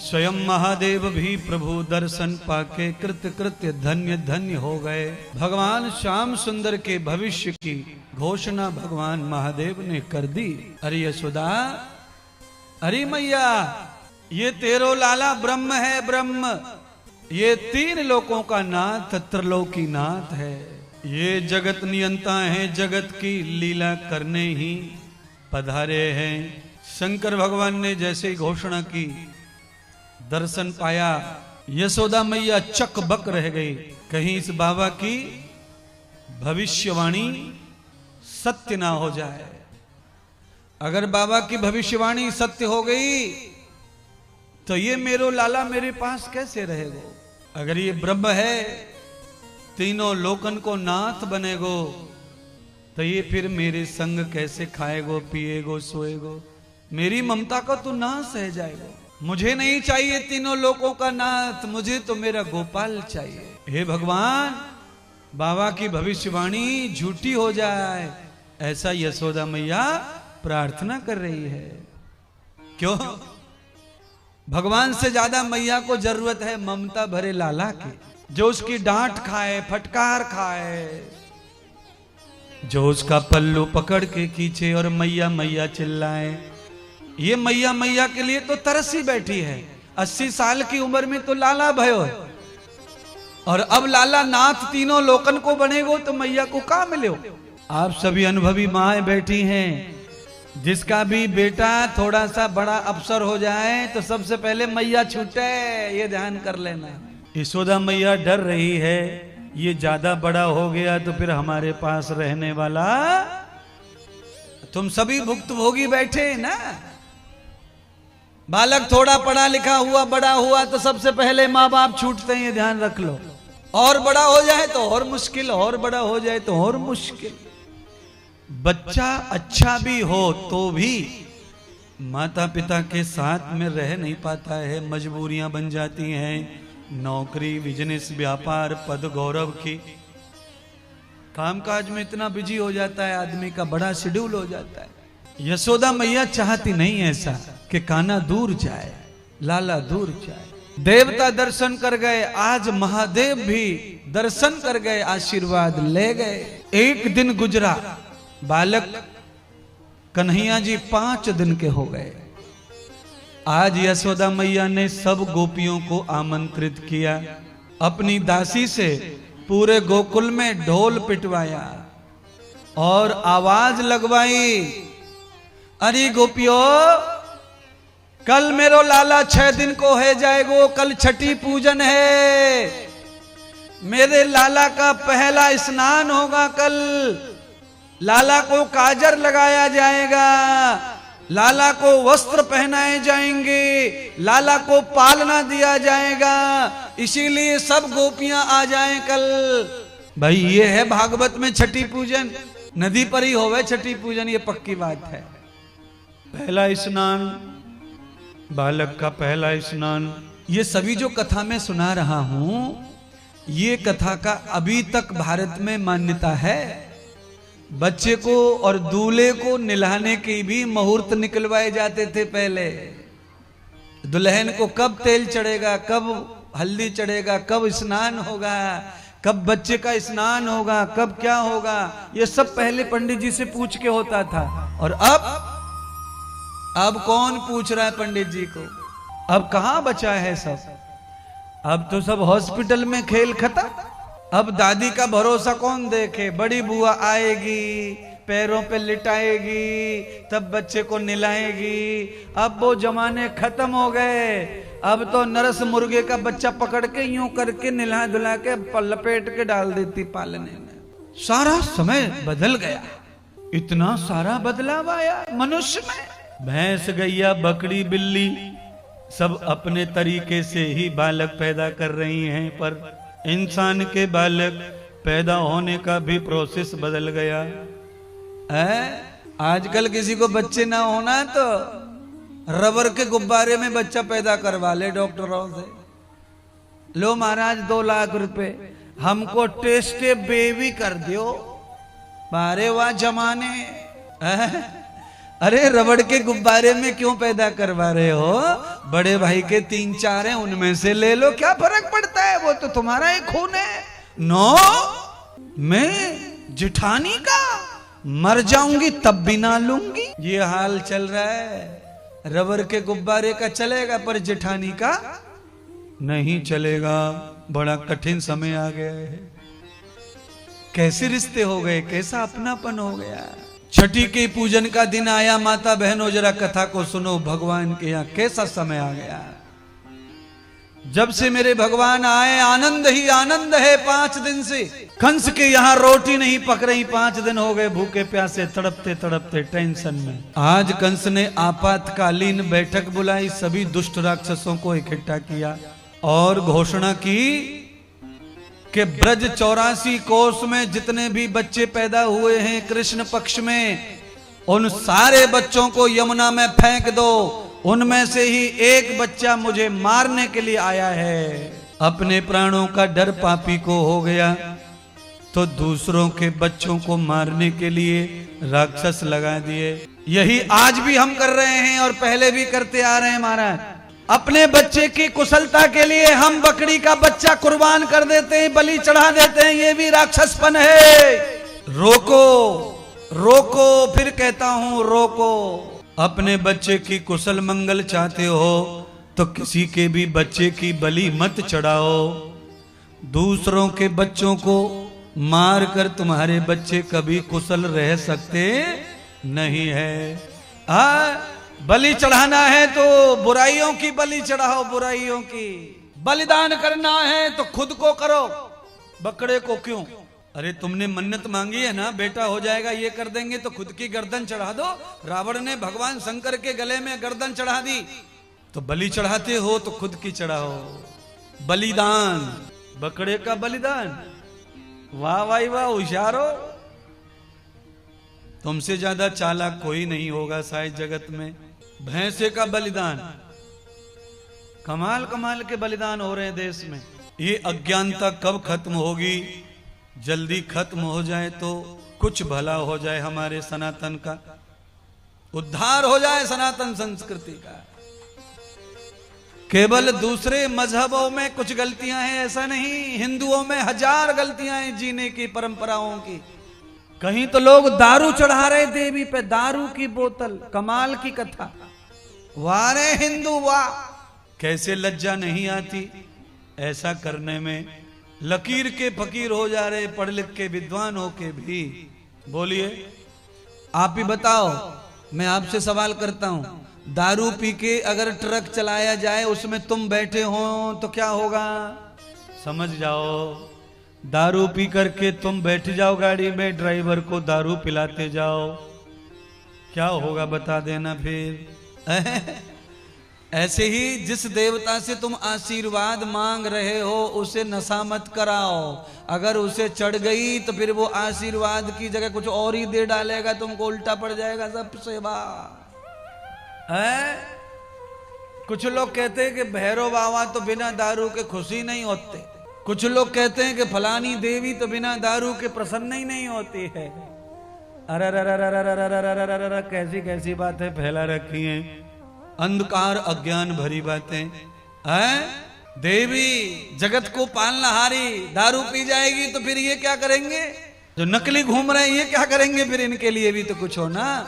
स्वयं महादेव भी प्रभु दर्शन पाके कृत्य कृत्य धन्य धन्य हो गए। भगवान श्याम सुंदर के भविष्य की घोषणा भगवान महादेव ने कर दी। अरे यशोदा, अरे मैया, ये तेरो लाला ब्रह्म है, ब्रह्म। ये तीन लोकों का नाथ, त्रिलोकी नाथ है। ये जगत नियंता है, जगत की लीला करने ही पधारे हैं। शंकर भगवान ने जैसे घोषणा की, दर्शन पाया, यशोदा मैया चकबक रह गई। कहीं इस बाबा की भविष्यवाणी सत्य ना हो जाए। अगर बाबा की भविष्यवाणी सत्य हो गई तो ये मेरो लाला मेरे पास कैसे रहेगो। अगर ये ब्रह्म है, तीनों लोकन को नाथ बनेगो, तो ये फिर मेरे संग कैसे खाएगो, पिएगो, सोएगो। मेरी ममता को तू ना सह जाएगो। मुझे नहीं चाहिए तीनों लोकों का नाथ, मुझे तो मेरा गोपाल चाहिए। हे भगवान, बाबा की भविष्यवाणी झूठी हो जाए, ऐसा यशोदा मैया प्रार्थना कर रही है। क्यों? भगवान से ज्यादा मैया को जरूरत है ममता भरे लाला की, जो उसकी डांट खाए, फटकार खाए, जो उसका पल्लू पकड़ के खींचे और मैया मैया चिल्लाए। ये मैया मैया के लिए तो तरसी बैठी है। 80 साल की उम्र में तो लाला भयो, और अब लाला नाथ तीनों लोकन को बनेगो तो मैया को कहां मिले। आप सभी अनुभवी माए बैठी हैं, जिसका भी बेटा थोड़ा सा बड़ा अफसर हो जाए तो सबसे पहले मैया छूटे, ये ध्यान कर लेना। यशोदा मैया डर रही है, ये ज्यादा बड़ा हो गया तो फिर हमारे पास रहने वाला। तुम सभी भुक्तभोगी बैठे ना। बालक थोड़ा पढ़ा लिखा हुआ, बड़ा हुआ तो सबसे पहले माँ बाप छूटते हैं, ये ध्यान रख लो। और बड़ा हो जाए तो और मुश्किल, और बड़ा हो जाए तो और मुश्किल। बच्चा अच्छा भी हो तो भी माता पिता के साथ में रह नहीं पाता है, मजबूरियां बन जाती हैं। नौकरी, बिजनेस, व्यापार, पद, गौरव की कामकाज में इतना बिजी हो जाता है आदमी का, बड़ा शेड्यूल हो जाता है। यशोदा मैया चाहती नहीं ऐसा कि कान्हा दूर जाए, लाला दूर जाए। देवता दर्शन कर गए, आज महादेव भी दर्शन कर गए, आशीर्वाद ले गए। एक दिन गुजरा, बालक कन्हैया जी 5 दिन के हो गए। आज यशोदा मैया ने सब गोपियों को आमंत्रित किया। अपनी दासी से पूरे गोकुल में ढोल पिटवाया और आवाज लगवाई, अरे गोपियों, कल मेरो लाला 6 दिन को है जाएगो, कल छठी पूजन है। मेरे लाला का पहला स्नान होगा कल। लाला को काजर लगाया जाएगा, लाला को वस्त्र पहनाए जाएंगे, लाला को पालना दिया जाएगा, इसीलिए सब गोपियां आ जाएं कल। भाई ये है भागवत में छठी पूजन। नदी पर ही होवे छठी पूजन, ये पक्की बात है। पहला स्नान, बालक का पहला स्नान, ये सभी जो कथा में सुना रहा हूं, ये कथा का अभी तक भारत में मान्यता है। बच्चे को और दूल्हे को निलाने के भी मुहूर्त निकलवाए जाते थे पहले। दुल्हन को कब तेल चढ़ेगा, कब हल्दी चढ़ेगा, कब स्नान होगा, कब बच्चे का स्नान होगा, कब क्या होगा, ये सब पहले पंडित जी से पूछ के होता था। और अब कौन पूछ रहा है पंडित जी को? अब कहां बचा है सब? अब तो सब हॉस्पिटल में खेल खत्म। अब दादी का भरोसा कौन देखे? बड़ी बुआ आएगी, पैरों पे लिटाएगी, तब बच्चे को निलाएगी। अब वो जमाने खत्म हो गए। अब तो नरस मुर्गे का बच्चा पकड़ के यूं करके निला धुला के लपेट के डाल देती पालने में। सारा समय बदल गया, इतना सारा बदलाव आया मनुष्य में। भैंस, गैया, बकरी, बिल्ली सब अपने तरीके से ही बालक पैदा कर रही हैं, पर इंसान के बालक पैदा होने का भी प्रोसेस बदल गया है। आजकल किसी को बच्चे ना होना तो रबर के गुब्बारे में बच्चा पैदा करवा ले डॉक्टरों से। लो महाराज 2 लाख रुपए, हमको टेस्ट बेबी कर दियो। बारे वाह जमाने। अरे रबड़ के गुब्बारे में क्यों पैदा करवा रहे हो? बड़े भाई के 3-4 हैं, उनमें से ले लो, क्या फर्क पड़ता है, वो तो तुम्हारा ही खून है। नो, मैं जेठानी का मर जाऊंगी तब भी ना लूंगी। ये हाल चल रहा है। रबर के गुब्बारे का चलेगा पर जेठानी का नहीं चलेगा। बड़ा कठिन समय आ गया है। कैसे रिश्ते हो गए, कैसा अपनापन हो गया। छठी के पूजन का दिन आया। माता बहनों जरा कथा को सुनो। भगवान के यहाँ कैसा समय आ गया। जब से मेरे भगवान आए आनंद ही आनंद है। 5 दिन से कंस के यहाँ रोटी नहीं पक रही। 5 दिन हो गए भूखे प्यासे तड़पते तड़पते टेंशन में। आज कंस ने आपातकालीन बैठक बुलाई, सभी दुष्ट राक्षसों को इकट्ठा किया और घोषणा की कि ब्रज 84 कोस में जितने भी बच्चे पैदा हुए हैं कृष्ण पक्ष में, उन सारे बच्चों को यमुना में फेंक दो। उनमें से ही एक बच्चा मुझे मारने के लिए आया है। अपने प्राणों का डर पापी को हो गया तो दूसरों के बच्चों को मारने के लिए राक्षस लगा दिए। यही आज भी हम कर रहे हैं और पहले भी करते आ रहे हैं महाराज। अपने बच्चे की कुशलता के लिए हम बकरी का बच्चा कुर्बान कर देते हैं, बलि चढ़ा देते हैं। ये भी राक्षसपन है। रोको रोको, फिर कहता हूं रोको। अपने बच्चे की कुशल मंगल चाहते हो तो किसी के भी बच्चे की बलि मत चढ़ाओ। दूसरों के बच्चों को मार कर तुम्हारे बच्चे कभी कुशल रह सकते नहीं है। बलि चढ़ाना है तो बुराइयों की बलि चढ़ाओ, बुराइयों की। बलिदान करना है तो खुद को करो, बकरे को क्यों? अरे तुमने मन्नत मांगी है ना, बेटा हो जाएगा, ये कर देंगे तो खुद की गर्दन चढ़ा दो। रावण ने भगवान शंकर के गले में गर्दन चढ़ा दी, तो बलि चढ़ाते हो तो खुद की चढ़ाओ। बलिदान, बकरे का बलिदान। वाह भाई वाह, होशियार हो। तुमसे ज्यादा चालाक कोई नहीं होगा शायद जगत में। भैंसे का बलिदान, कमाल कमाल के बलिदान हो रहे हैं देश में। ये अज्ञानता कब खत्म होगी? जल्दी खत्म हो जाए तो कुछ भला हो जाए, हमारे सनातन का उद्धार हो जाए, सनातन संस्कृति का। केवल दूसरे मजहबों में कुछ गलतियां हैं ऐसा नहीं, हिंदुओं में 1000 गलतियां हैं जीने की, परंपराओं की। कहीं तो लोग दारू चढ़ा रहे देवी पे, दारू की बोतल। कमाल की कथा। वाह रे हिंदू वाह, कैसे लज्जा नहीं आती ऐसा करने में। लकीर के फकीर हो जा रहे, पढ़ लिख के विद्वान हो के भी। बोलिए, आप ही बताओ। मैं आपसे सवाल करता हूं, दारू पी के अगर ट्रक चलाया जाए, उसमें तुम बैठे हो तो क्या होगा? समझ जाओ। दारू पी करके तुम बैठ जाओ गाड़ी में, ड्राइवर को दारू पिलाते जाओ, क्या होगा बता देना फिर। ऐसे ही जिस देवता से तुम आशीर्वाद मांग रहे हो उसे नशा मत कराओ। अगर उसे चढ़ गई तो फिर वो आशीर्वाद की जगह कुछ और ही दे डालेगा, तुमको उल्टा पड़ जाएगा सब सेवा है। कुछ लोग कहते हैं कि भैरव बाबा तो बिना दारू के खुशी नहीं होते। कुछ लोग कहते हैं कि फलानी देवी तो बिना दारू के प्रसन्न ही नहीं होती है। अरे कैसी कैसी बातें फैला रखी हैं, अंधकार अज्ञान भरी बातें हैं। देवी जगत को पालनहारी दारू पी जाएगी तो फिर ये क्या करेंगे? जो नकली घूम रहे हैं ये क्या करेंगे? फिर इनके लिए भी तो कुछ हो ना।